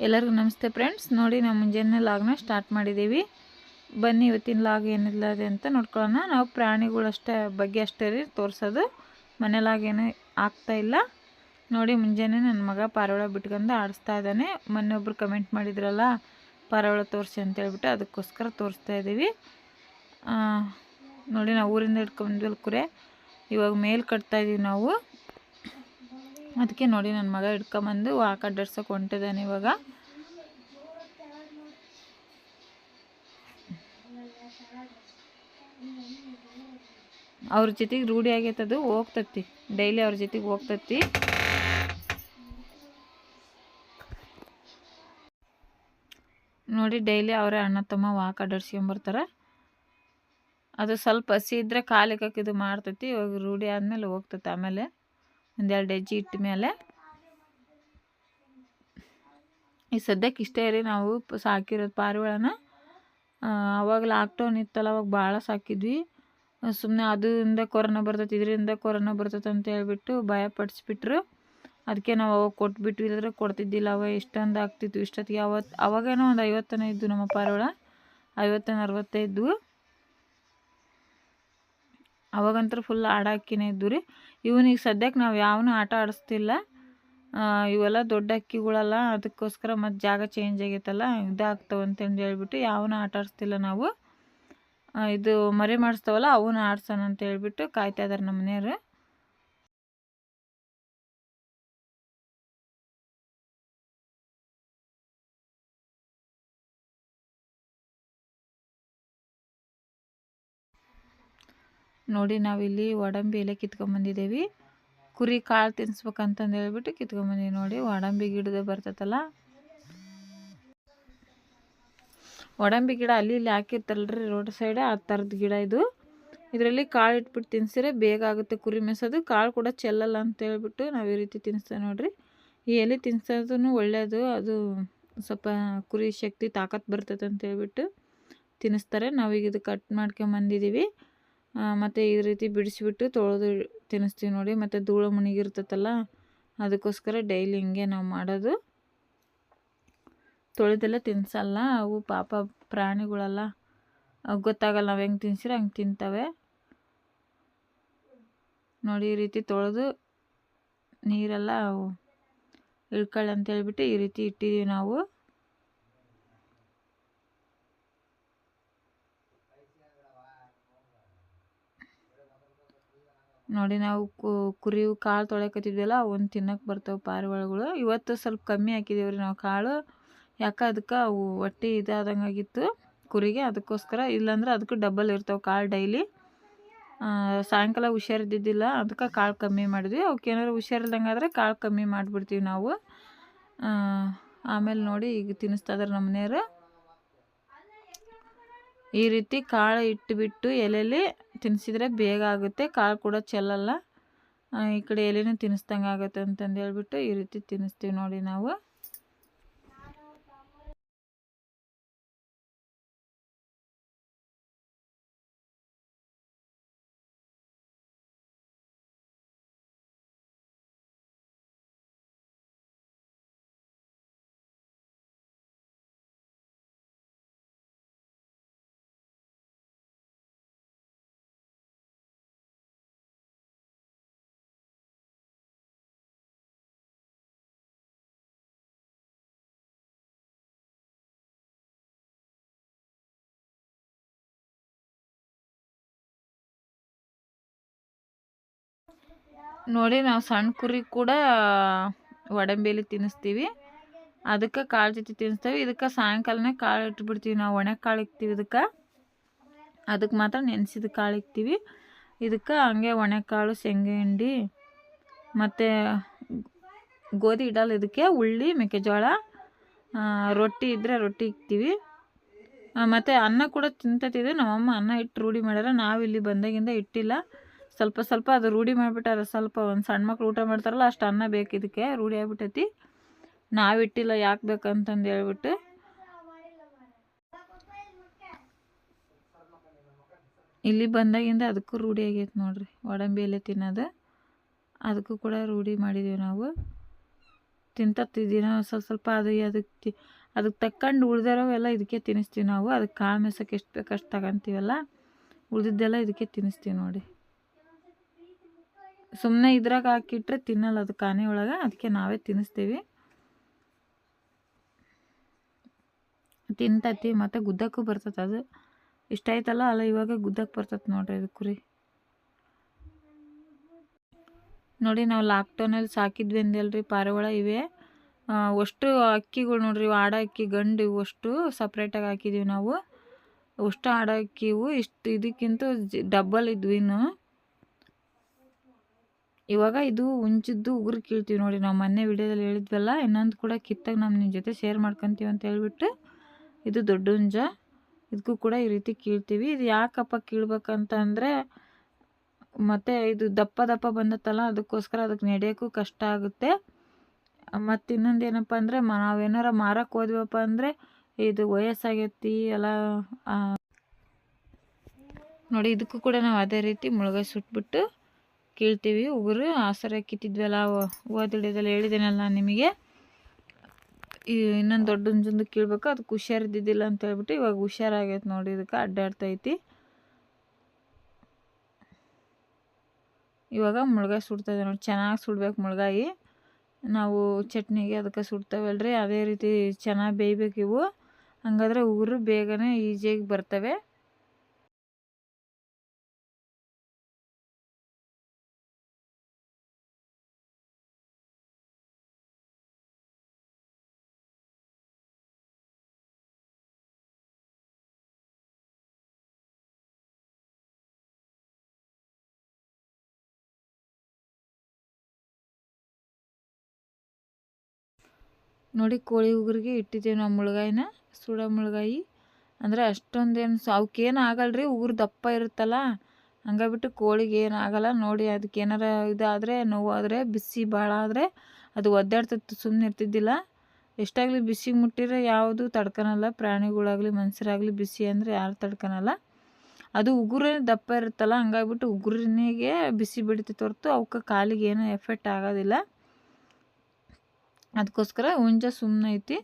ಎಲ್ಲರಿಗೂ ನಮಸ್ತೆ ಫ್ರೆಂಡ್ಸ್. ನೋಡಿ ನಾವು ಮುಂಜಾನೆ ಲಾಗ್ನ ಸ್ಟಾರ್ಟ್ ಮಾಡಿದ್ದೀವಿ. ಬನ್ನಿ ಇವತ್ತಿನ ಲಾಗ್ ಏನಿಲ್ಲದೆ ಅಂತ ನೋಡ್ಕೊಳ್ಳೋಣ. ನಾವು ಪ್ರಾಣಿಗಳಷ್ಟೇ ಬಗ್ಗೆ ಅಷ್ಟೇ ರೀ ತೋರಿಸೋದು, ಮನೇಲಾಗೇನು ಆಗ್ತಾಯಿಲ್ಲ. ನೋಡಿ ಮುಂಜಾನೆ ನನ್ನ ಮಗ ಪಾರಿವಾಳ ಬಿಟ್ಕೊಂಡು ಆಡಿಸ್ತಾ ಇದ್ದಾನೆ. ಮೊನ್ನೆ ಒಬ್ಬರು ಕಮೆಂಟ್ ಮಾಡಿದ್ರಲ್ಲ ಪಾರಿವಾಳ ತೋರಿಸಿ ಅಂತ ಹೇಳ್ಬಿಟ್ಟು, ಅದಕ್ಕೋಸ್ಕರ ತೋರಿಸ್ತಾ ಇದ್ದೀವಿ. ನೋಡಿ ನಾವು ಊರಿಂದ ಹಿಡ್ಕೊಂಡ್ವಲ್ಲಿ ಕುರೆ ಇವಾಗ ಮೇಲ್ ಕಟ್ತಾಯಿದ್ದೀವಿ ನಾವು. ಅದಕ್ಕೆ ನೋಡಿ ನನ್ನ ಮಗ ಹಿಡ್ಕೊಂಬಂದು ವಾಕ್ ಅಡ್ಡಾಡ್ಸೋಕೆ ಹೊಂಟಿದ್ದಾನೆ. ಇವಾಗ ಅವ್ರ ಜೊತೆಗೆ ರೂಢಿ ಆಗೈತದು, ಹೋಗ್ತತಿ ಡೈಲಿ ಅವ್ರ ಜೊತೆಗೆ ಹೋಗ್ತತಿ. ನೋಡಿ ಡೈಲಿ ಅವರೇ ಅಣ್ಣ ತಮ್ಮ ವಾಕ್ ಅಡ್ಡಾಡ್ಸ್ಕೊಂಬರ್ತಾರೆ. ಅದು ಸ್ವಲ್ಪ ಹಸಿ ಇದ್ದರೆ ಕಾಲಿಗೆ ಹಾಕಿದ್ದು ಮಾಡ್ತೈತಿ. ಇವಾಗ ರೂಢಿ ಆದಮೇಲೆ ಹೋಗ್ತೈತೆ. ಆಮೇಲೆ ಒಂದೆರಡು ಹೆಜ್ಜೆ ಇಟ್ಟ ಮೇಲೆ ಈ ಸದ್ಯಕ್ಕೆ ಇಷ್ಟೇ ರೀ ನಾವು ಸಾಕಿರೋದು ಪಾರಿವಾಳನ. ಅವಾಗ ಲಾಕ್ಡೌನ್ ಇತ್ತಲ್ಲ, ಅವಾಗ ಭಾಳ ಸಾಕಿದ್ವಿ. ಸುಮ್ಮನೆ ಅದರಿಂದ ಕೊರೋನಾ ಬರ್ತೈತೆ ಇದರಿಂದ ಕೊರೋನಾ ಬರ್ತೈತೆ ಅಂತ ಹೇಳ್ಬಿಟ್ಟು ಭಯ ಪಡಿಸ್ಬಿಟ್ರು. ಅದಕ್ಕೆ ನಾವು ಅವಾಗ ಕೊಟ್ಬಿಟ್ವಿ, ಇಲ್ಲದ್ರೆ ಕೊಡ್ತಿದ್ದಿಲ್ಲ. ಅವ ಎಷ್ಟೊಂದು ಆಗ್ತಿತ್ತು ಇಷ್ಟೊತ್ತಿಗೆ. ಅವಾಗೇನೋ ಒಂದು 50 ಇದ್ದು ನಮ್ಮ ಪಾರಿವಾಳ, 50-60 ಇದ್ವು. ಅವಾಗಂತೂ ಫುಲ್ ಆಡಾಕಿನೇ ಇದ್ದು ರೀ. ಇವನಿಗೆ ಸದ್ಯಕ್ಕೆ ನಾವು ಯಾವನೂ ಆಟ ಆಡಿಸ್ತಿಲ್ಲ. ಇವೆಲ್ಲ ದೊಡ್ಡ ಅಕ್ಕಿಗಳಲ್ಲ, ಅದಕ್ಕೋಸ್ಕರ ಮತ್ತು ಜಾಗ ಚೇಂಜ್ ಆಗೈತಲ್ಲ, ಇದಾಗ್ತವೆ ಅಂತಂದು ಹೇಳ್ಬಿಟ್ಟು ಯಾವನೂ ಆಟ ಆಡಿಸ್ತಿಲ್ಲ ನಾವು. ಇದು ಮರಿ ಮಾಡಿಸ್ತಾವಲ್ಲ ಅವನ್ನ ಆಡ್ಸೋಣ ಅಂತ ಹೇಳ್ಬಿಟ್ಟು ಕಾಯ್ತಾ ಇದ್ದಾರೆ ನಮ್ಮ ಮನೆಯವರು. ನೋಡಿ ನಾವಿಲ್ಲಿ ಒಡಂಬಿ ಎಲೆ ಕಿತ್ಕೊಂಬಂದಿದ್ದೇವೆ. ಕುರಿ ಕಾಳು ತಿನ್ನಿಸ್ಬೇಕಂತಂದು ಹೇಳ್ಬಿಟ್ಟು ಕಿತ್ಕೊಂಬಂದೀವಿ. ನೋಡಿ ಒಡಂಬಿ ಗಿಡದ ಬರ್ತೈತಲ್ಲ, ಒಡಂಬಿ ಗಿಡ ಅಲ್ಲಿ ಇಲ್ಲಿ ಹಾಕಿರ್ತಾರಲ್ರಿ ರೋಡ್ ಸೈಡ್, ಆ ಥರದ ಗಿಡ ಇದು. ಇದರಲ್ಲಿ ಕಾಳು ಇಟ್ಬಿಟ್ಟು ತಿನ್ಸಿದ್ರೆ ಬೇಗ ಆಗುತ್ತೆ ಕುರಿ ಮೆಸೋದು. ಕಾಳು ಕೂಡ ಚೆಲ್ಲಲ್ಲ ಅಂತ ಹೇಳ್ಬಿಟ್ಟು ನಾವು ಈ ರೀತಿ ತಿನ್ನಿಸ್ತೇವೆ ನೋಡಿರಿ. ಈ ಎಲೆ ತಿನ್ಸೋದು ಒಳ್ಳೆಯದು, ಅದು ಸ್ವಲ್ಪ ಕುರಿ ಶಕ್ತಿ ತಾಕತ್ತು ಬರ್ತೈತೆ ಅಂತ ಹೇಳ್ಬಿಟ್ಟು ತಿನ್ನಿಸ್ತಾರೆ. ನಾವೀಗ ಇದು ಕಟ್ ಮಾಡ್ಕೊಂಬಂದಿದ್ದೀವಿ. ಮತ್ತು ಈ ರೀತಿ ಬಿಡಿಸ್ಬಿಟ್ಟು ತೊಳೆದು ತಿನ್ನಿಸ್ತೀವಿ ನೋಡಿ. ಮತ್ತು ಧೂಳು ಮುನಿಗಿರ್ತೈತಲ್ಲ, ಅದಕ್ಕೋಸ್ಕರ ಡೈಲಿ ಹಿಂಗೆ ನಾವು ಮಾಡೋದು. ತೊಳೆದೆಲ್ಲ ತಿನ್ನಿಸಲ್ಲ, ಅವು ಪಾಪ ಪ್ರಾಣಿಗಳಲ್ಲ, ಗೊತ್ತಾಗಲ್ಲ ನಾವು ಹೆಂಗೆ ತಿನ್ಸಿದ್ರೆ ಹಂಗೆ ತಿಂತವೆ. ನೋಡಿ ಈ ರೀತಿ ತೊಳೆದು ನೀರೆಲ್ಲ ಇಳ್ಕೊಳ್ಳಿ ಅಂತ ಹೇಳ್ಬಿಟ್ಟು ಈ ರೀತಿ ಇಟ್ಟಿದ್ದೀವಿ ನಾವು. ನೋಡಿ ನಾವು ಕುರಿವು ಕಾಳು ತೊಳೆಕತ್ತಿದ್ವಲ್ಲ, ಅವನ್ನ ತಿನ್ನಕ್ಕೆ ಬರ್ತಾವೆ ಪಾರಿವಾಳಗಳು. ಇವತ್ತು ಸ್ವಲ್ಪ ಕಮ್ಮಿ ಹಾಕಿದ್ದೀವ್ರಿ ನಾವು ಕಾಳು. ಯಾಕೆ ಅದಕ್ಕೆ ಅವು ಹೊಟ್ಟೆ ಇದಾದಂಗೆ ಆಗಿತ್ತು ಕುರಿಗೆ, ಅದಕ್ಕೋಸ್ಕರ. ಇಲ್ಲಾಂದ್ರೆ ಅದಕ್ಕೂ ಡಬಲ್ ಇರ್ತಾವೆ ಕಾಳು ಡೈಲಿ. ಸಾಯಂಕಾಲ ಹುಷಾರಿದ್ದಿದ್ದಿಲ್ಲ, ಅದಕ್ಕೆ ಕಾಳು ಕಮ್ಮಿ ಮಾಡಿದ್ವಿ. ಅವಕ್ಕೇನಾದ್ರು ಹುಷಾರಿಲ್ದಂಗೆ ಆದರೆ ಕಾಳು ಕಮ್ಮಿ ಮಾಡಿಬಿಡ್ತೀವಿ ನಾವು. ಆಮೇಲೆ ನೋಡಿ ಈಗ ತಿನ್ನಿಸ್ತಾ ಇದ್ದಾರೆ ನಮ್ಮ ಮನೆಯವರು. ಈ ರೀತಿ ಕಾಳು ಇಟ್ಟುಬಿಟ್ಟು ಎಲೆಯಲ್ಲಿ ತಿನ್ನಿಸಿದ್ರೆ ಬೇಗ ಆಗುತ್ತೆ, ಕಾಳು ಕೂಡ ಚೆಲ್ಲಲ್ಲ. ಈ ಕಡೆ ಎಲೆನೂ ತಿನ್ನಿಸ್ದಂಗೆ ಆಗುತ್ತೆ ಅಂತಂದು ಹೇಳ್ಬಿಟ್ಟು ಈ ರೀತಿ ತಿನ್ನಿಸ್ತೀವಿ ನೋಡಿ ನಾವು. ನೋಡಿ ನಾವು ಸಣ್ಣ ಕುರಿ ಕೂಡ ಒಡಂಬೇಲಿ ತಿನ್ನಿಸ್ತೀವಿ. ಅದಕ್ಕೆ ಕಾಳು ಜೊತೆ ತಿನ್ನಿಸ್ತೀವಿ. ಇದಕ್ಕೆ ಸಾಯಂಕಾಲನೇ ಕಾಳು ಇಟ್ಬಿಡ್ತೀವಿ ನಾವು, ಒಣೆ ಕಾಳು ಇಕ್ತೀವಿ ಅದಕ್ಕೆ ಮಾತ್ರ ನೆನೆಸಿದ ಕಾಳು ಇಕ್ತೀವಿ. ಇದಕ್ಕೆ ಹಂಗೆ ಒಣೆಕಾಳು, ಶೇಂಗಾ ಹಿಂಡಿ ಮತ್ತು ಗೋಧಿ ಇಡಲ್ಲ ಇದಕ್ಕೆ, ಉಳ್ಳಿ, ಮೆಕ್ಕೆಜೋಳ, ರೊಟ್ಟಿ ಇದ್ದರೆ ರೊಟ್ಟಿ ಇಕ್ತೀವಿ. ಮತ್ತು ಅನ್ನ ಕೂಡ ತಿಂತತಿದ್ದು. ನಮ್ಮಮ್ಮ ಅನ್ನ ಇಟ್ಟು ರೂಢಿ ಮಾಡ್ಯಾರ, ನಾವಿಲ್ಲಿ ಬಂದಾಗಿಂದ ಇಟ್ಟಿಲ್ಲ. ಸ್ವಲ್ಪ ಸ್ವಲ್ಪ ಅದು ರೂಢಿ ಮಾಡಿಬಿಟ್ಟಾರೆ. ಸ್ವಲ್ಪ ಒಂದು ಸಣ್ಣ ಮಕ್ಳು ಊಟ ಮಾಡ್ತಾರಲ್ಲ ಅಷ್ಟು ಅನ್ನ ಬೇಕು ಇದಕ್ಕೆ, ರೂಢಿ ಆಗಿಬಿಟ್ಟೈತಿ. ನಾವಿಟ್ಟಿಲ್ಲ, ಯಾಕೆ ಬೇಕಂತಂದು ಹೇಳ್ಬಿಟ್ಟು. ಇಲ್ಲಿ ಬಂದಾಗಿಂದ ಅದಕ್ಕೂ ರೂಢಿ ಆಗೈತೆ ನೋಡ್ರಿ, ಒಡಂಬಿ ಎಲೆ ತಿನ್ನೋದು. ಅದಕ್ಕೂ ಕೂಡ ರೂಢಿ ಮಾಡಿದ್ದೀವಿ ನಾವು. ತಿಂತಿದ್ದೀನ ಸ್ವಲ್ಪ ಅದು ಅದಕ್ಕೆ ತಕ್ಕಂಡು ಉಳ್ದಿರೋವೆಲ್ಲ ಇದಕ್ಕೆ ತಿನ್ನಿಸ್ತೀವಿ ನಾವು. ಅದಕ್ಕೆ ಕಾಳು ಮೇಸಕ್ಕೆ ಎಷ್ಟು ಬೇಕು ಅಷ್ಟು ತಗೊಂತೀವಲ್ಲ, ಉಳಿದಿದ್ದೆಲ್ಲ ಇದಕ್ಕೆ ತಿನ್ನಿಸ್ತೀವಿ ನೋಡಿ. ಸುಮ್ಮನೆ ಇದ್ರಾಗ ಹಾಕಿಟ್ರೆ ತಿನ್ನಲ್ಲ ಅದು ಕಾನೆ ಒಳಗೆ, ಅದಕ್ಕೆ ನಾವೇ ತಿನ್ನಿಸ್ತೀವಿ. ತಿಂತತಿ ಮತ್ತು ಗುದ್ದಕ್ಕೂ ಬರ್ತದೆ. ಅದು ಇಷ್ಟ ಆಯ್ತಲ್ಲ ಅಲ್ಲ, ಇವಾಗ ಗುದ್ದಕ್ಕೆ ಬರ್ತದೆ ನೋಡ್ರಿ ಅದು ಕುರಿ. ನೋಡಿ ನಾವು ಲಾಕ್ಡೌನಲ್ಲಿ ಸಾಕಿದ್ವಿ ಅಂದಲ್ರಿ ಪಾರಿವಾಳ. ಇವೆ ಅಷ್ಟು ಅಕ್ಕಿಗಳು ನೋಡ್ರಿ, ಇವು ಆಡ ಅಕ್ಕಿ ಗಂಡು ಇವು ಅಷ್ಟು ಸಪ್ರೇಟಾಗಿ ಹಾಕಿದ್ದೀವಿ ನಾವು. ಅಷ್ಟು ಆಡ ಅಕ್ಕಿ ಇವು ಇಷ್ಟು ಇದಕ್ಕಿಂತ ಡಬ್ಬಲ್ ಇದ್ವು ಇನ್ನು. ಇವಾಗ ಇದು ಹುಂಚಿದ್ದು ಉಗುರು ಕೀಳ್ತೀವಿ ನೋಡಿ. ನಾವು ಮೊನ್ನೆ ವಿಡಿಯೋದಲ್ಲಿ ಹೇಳಿದ್ವಲ್ಲ, ಇನ್ನೊಂದು ಕೂಡ ಕಿತ್ತಾಗ ನಮ್ಮ ನಿಮ್ಮ ಜೊತೆ ಶೇರ್ ಮಾಡ್ಕೊತೀವಿ ಅಂತ ಹೇಳ್ಬಿಟ್ಟು, ಇದು ದೊಡ್ಡ ಹುಂಜ. ಇದಕ್ಕೂ ಕೂಡ ಈ ರೀತಿ ಕೀಳ್ತೀವಿ. ಇದು ಯಾಕಪ್ಪ ಕೀಳ್ಬೇಕಂತ ಅಂದರೆ, ಮತ್ತು ಇದು ದಪ್ಪ ಬಂದತ್ತಲ್ಲ, ಅದಕ್ಕೋಸ್ಕರ ಅದಕ್ಕೆ ನಡೆಯೋಕ್ಕೂ ಕಷ್ಟ ಆಗುತ್ತೆ. ಮತ್ತು ಇನ್ನೊಂದು ಏನಪ್ಪ ಅಂದರೆ, ನಾವೇನಾರ ಮಾರಕ್ಕೆ ಹೋದ್ವಪ್ಪ ಅಂದರೆ ಇದು ವಯಸ್ಸಾಗೈತಿ ಎಲ್ಲ ನೋಡಿ. ಇದಕ್ಕೂ ಕೂಡ ನಾವು ಅದೇ ರೀತಿ ಮುಳುಗಾಯಿ ಸುಟ್ಬಿಟ್ಟು ಕೀಳ್ತೀವಿ ಉಗುರು. ಆಸರೆ ಕಿತ್ತಿದ್ವಲ್ಲ ಓದಿಡಿಯೋದೆಲ್ಲ ಹೇಳಿದ್ದೇನಲ್ಲ ನಾನು ನಿಮಗೆ. ಇನ್ನೊಂದು ದೊಡ್ಡ ಹುಂಜಂದು ಕೀಳ್ಬೇಕು, ಅದಕ್ಕೆ ಹುಷಾರಿದ್ದಿದ್ದಿಲ್ಲ ಅಂತ ಹೇಳ್ಬಿಟ್ಟು ಇವಾಗ ಹುಷಾರಾಗೈತೆ ನೋಡಿ. ಇದಕ್ಕೆ ಅಡ್ಡಾಡ್ತೈತಿ. ಇವಾಗ ಮುಳುಗಾಯಿ ಸುಡ್ತಾಯಿದೆ ನೋಡಿ. ಚೆನ್ನಾಗಿ ಸುಡ್ಬೇಕು ಮುಳುಗಾಯಿ. ನಾವು ಚಟ್ನಿಗೆ ಅದಕ್ಕೆ ಸುಡ್ತಾವಲ್ರಿ, ಅದೇ ರೀತಿ ಚೆನ್ನಾಗಿ ಬೇಯ್ಬೇಕು ಇವು. ಹಂಗಾದ್ರೆ ಉಗುರು ಬೇಗನೆ ಈಸಿಯಾಗಿ ಬರ್ತವೆ. ನೋಡಿ ಕೋಳಿ ಉಗುರಿಗೆ ಇಟ್ಟಿದ್ದೀವಿ ನಾವು ಮುಳುಗಾಯಿನ. ಸುಡೋ ಮುಳುಗಾಯಿ ಅಂದರೆ ಅಷ್ಟೊಂದೇನು ಅವಕ್ಕೇನು ಆಗಲ್ರಿ, ಉಗುರು ದಪ್ಪ ಇರುತ್ತಲ್ಲ, ಹಂಗಾಗ್ಬಿಟ್ಟು ಕೋಳಿಗೆ ಏನು ಆಗಲ್ಲ ನೋಡಿ. ಅದಕ್ಕೆ ಏನಾರ ಇದಾದರೆ ನೋವಾದರೆ ಬಿಸಿ ಭಾಳ ಆದರೆ ಅದು ಒದ್ದಾಡ್ತಿತ್ತು, ಸುಮ್ಮನೆ ಇರ್ತಿದ್ದಿಲ್ಲ. ಎಷ್ಟಾಗಲಿ ಬಿಸಿ ಮುಟ್ಟಿದ್ರೆ ಯಾವುದು ತಡ್ಕೊಳಲ್ಲ, ಪ್ರಾಣಿಗಳಾಗಲಿ ಮನುಷ್ಯರಾಗಲಿ ಬಿಸಿ ಅಂದರೆ ಯಾರು ತಡ್ಕೊಳಲ್ಲ. ಅದು ಉಗುರೇ ದಪ್ಪ ಇರುತ್ತಲ್ಲ, ಹಂಗಾಗ್ಬಿಟ್ಟು ಉಗುರಿನಿಗೆ ಬಿಸಿ ಬಿಡ್ತಿತ್ತು ಹೊರತು ಅವಕ್ಕೆ ಕಾಲಿಗೆ ಏನೂ ಎಫೆಕ್ಟ್ ಆಗೋದಿಲ್ಲ. ಅದಕ್ಕೋಸ್ಕರ ಹುಂಜ ಸುಮ್ಮನೆ ಐತಿ.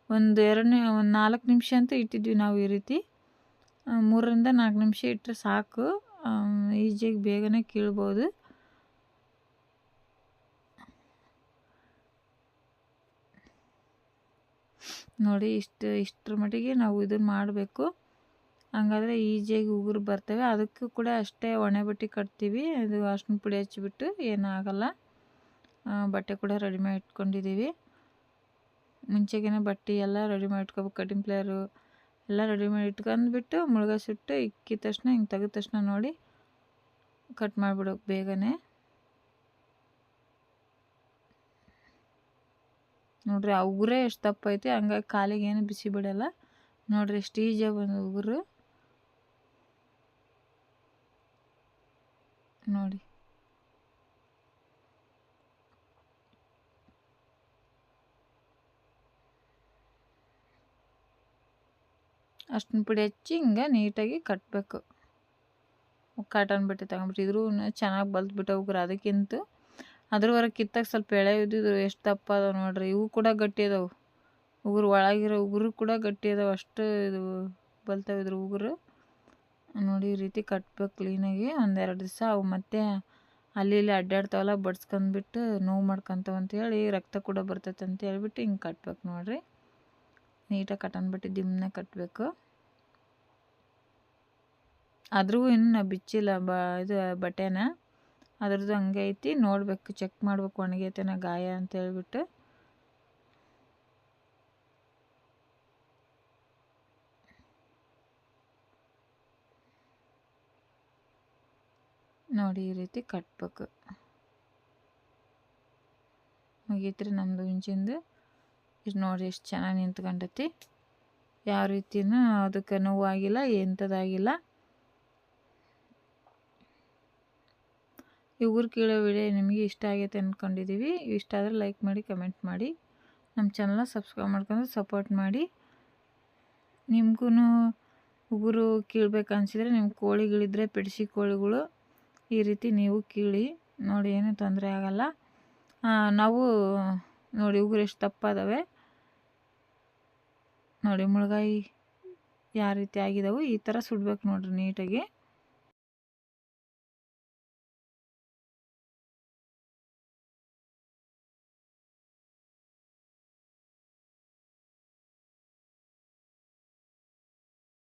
ಒಂದು 4 ನಿಮಿಷ ಅಂತ ಇಟ್ಟಿದ್ವಿ ನಾವು ಈ ರೀತಿ. 3ರಿಂದ 4 ನಿಮಿಷ ಇಟ್ಟರೆ ಸಾಕು, ಈಜಿಯಾಗಿ ಬೇಗನೆ ಕೀಳ್ಬೋದು. ನೋಡಿ ಇಷ್ಟರ ಮಟ್ಟಿಗೆ ನಾವು ಇದನ್ನು ಮಾಡಬೇಕು. ಹಂಗಾದ್ರೆ ಈಜಿಯಾಗಿ ಉಗುರು ಬರ್ತವೆ. ಅದಕ್ಕೂ ಕೂಡ ಅಷ್ಟೇ ಒಣ ಬಟ್ಟೆ ಕಟ್ತೀವಿ. ಅದು ಅರ್ಶಿನ ಪುಡಿ ಹಚ್ಚಿಬಿಟ್ಟು ಏನಾಗಲ್ಲ. ಬಟ್ಟೆ ಕೂಡ ರೆಡಿ ಮಾಡಿ ಇಟ್ಕೊಂಡಿದ್ದೀವಿ. ಮುಂಚೆಗೇ ಬಟ್ಟೆ ಎಲ್ಲ ರೆಡಿ ಮಾಡಿ ಇಟ್ಕೋಬೇಕು. ಕಟಿಂಗ್ ಪ್ಲೇಯರು ಎಲ್ಲ ರೆಡಿ ಮಾಡಿ ಇಟ್ಕೊಂಡ್ಬಿಟ್ಟು ಮುಳುಗಾಯಿ ಸುಟ್ಟು ಇಕ್ಕಿದ ತಕ್ಷಣ ಹಿಂಗೆ ತೆಗೆದ ತಕ್ಷಣ ನೋಡಿ ಕಟ್ ಮಾಡಿಬಿಡೋಕೆ ಬೇಗನೆ. ನೋಡ್ರಿ ಆ ಉಗುರೇ ಎಷ್ಟು ದಪ್ಪ ಐತಿ, ಹಂಗಾಗಿ ಕಾಲಿಗೆ ಏನು ಬಿಸಿ ಬಿಡಲ್ಲ. ನೋಡ್ರಿ ಎಷ್ಟು ಈಜಿಯಾಗಿ ಬಂದು ಉಗುರು ನೋಡಿ. ಅಷ್ಟನ್ನ ಪುಡಿ ಹಚ್ಚಿ ಹಿಂಗೆ ನೀಟಾಗಿ ಕಟ್ಟಬೇಕು. ಕಾಟನ್ ಬಟ್ಟೆ ತಗೊಂಡ್ಬಿಟ್ಟಿದ್ರು ಚೆನ್ನಾಗಿ ಬಲ್ತ್ಬಿಟ್ಟು ಉಗುರು. ಅದಕ್ಕಿಂತ ಅದ್ರವರೆಗೆ ಕಿತ್ತಾಗ ಸ್ವಲ್ಪ ಎಳೆ ಇದ್ದಿದ್ರು, ಎಷ್ಟು ದಪ್ಪ ಅದಾವೆ ನೋಡ್ರಿ. ಇವು ಕೂಡ ಗಟ್ಟಿ ಅದಾವೆ, ಉಗುರು ಒಳಗಿರೋ ಉಗುರು ಕೂಡ ಗಟ್ಟಿ ಅದಾವೆ. ಅಷ್ಟು ಇದು ಬಲ್ತಾವಿದ್ರು ಉಗುರು ನೋಡಿ. ಈ ರೀತಿ ಕಟ್ಬೇಕು ಕ್ಲೀನಾಗಿ. 1-2 ದಿವಸ ಅವು ಮತ್ತೆ ಅಲ್ಲಿ ಇಲ್ಲಿ ಅಡ್ಡಾಡ್ತಾವಲ್ಲ, ಬಡ್ಸ್ಕೊಂಡ್ಬಿಟ್ಟು ನೋವು ಮಾಡ್ಕೊತಾವ ಅಂತೇಳಿ, ರಕ್ತ ಕೂಡ ಬರ್ತೈತೆ ಅಂತ ಹೇಳ್ಬಿಟ್ಟು ಹಿಂಗೆ ಕಟ್ಬೇಕು ನೋಡ್ರಿ. ನೀಟಾಗಿ ಕಟನ್ ಬಟ್ಟೆ ದಿಮ್ಮನೆ ಕಟ್ಟಬೇಕು. ಆದ್ರೂ ಇನ್ನು ನಾವು ಬಿಚ್ಚಿಲ್ಲ ಇದು ಬಟ್ಟೆನ, ಅದ್ರದ್ದು ಹಂಗೆ ಐತಿ. ನೋಡಬೇಕು, ಚೆಕ್ ಮಾಡ್ಬೇಕು ಒಣಗೈತೆನ ಗಾಯ ಅಂತ ಹೇಳ್ಬಿಟ್ಟು. ನೋಡಿ ಈ ರೀತಿ ಕಟ್ಬೇಕು. ಮುಗೀತ್ರಿ ನಮ್ಮದು ಹುಂಚಿಂದು. ಇಷ್ಟು ನೋಡಿ ಎಷ್ಟು ಚೆನ್ನಾಗಿ ನಿಂತ್ಕೊಂಡೈತಿ. ಯಾವ ರೀತಿಯೂ ಅದಕ್ಕೆ ನೋವಾಗಿಲ್ಲ, ಎಂಥದ್ದಾಗಿಲ್ಲ. ಈ ಉಗುರು ಕೀಳೋ ವಿಡಿಯೋ ನಿಮಗೆ ಇಷ್ಟ ಆಗೈತೆ ಅಂದ್ಕೊಂಡಿದ್ದೀವಿ. ಇಷ್ಟ ಆದರೆ ಲೈಕ್ ಮಾಡಿ, ಕಮೆಂಟ್ ಮಾಡಿ, ನಮ್ಮ ಚಾನಲ್ನ ಸಬ್ಸ್ಕ್ರೈಬ್ ಮಾಡ್ಕೊಂಡು ಸಪೋರ್ಟ್ ಮಾಡಿ. ನಿಮಗೂ ಉಗುರು ಕೀಳ್ಬೇಕು ಅನಿಸಿದರೆ, ನಿಮ್ಮ ಕೋಳಿಗಳಿದ್ರೆ ಪೆಡ್ಸಿ ಕೋಳಿಗಳು ಈ ರೀತಿ ನೀವು ಕೀಳಿ ನೋಡಿ, ಏನೂ ತೊಂದರೆ ಆಗಲ್ಲ. ನಾವು ನೋಡಿ ಉಗುರು ಎಷ್ಟು ದಪ್ಪ ಅದಾವೆ ನೋಡಿ. ಮುಳ್ಗಾಯಿ ಯಾವ ರೀತಿ ಆಗಿದಾವೆ ಈ ಥರ ಸುಡ್ಬೇಕು ನೋಡ್ರಿ ನೀಟಾಗಿ.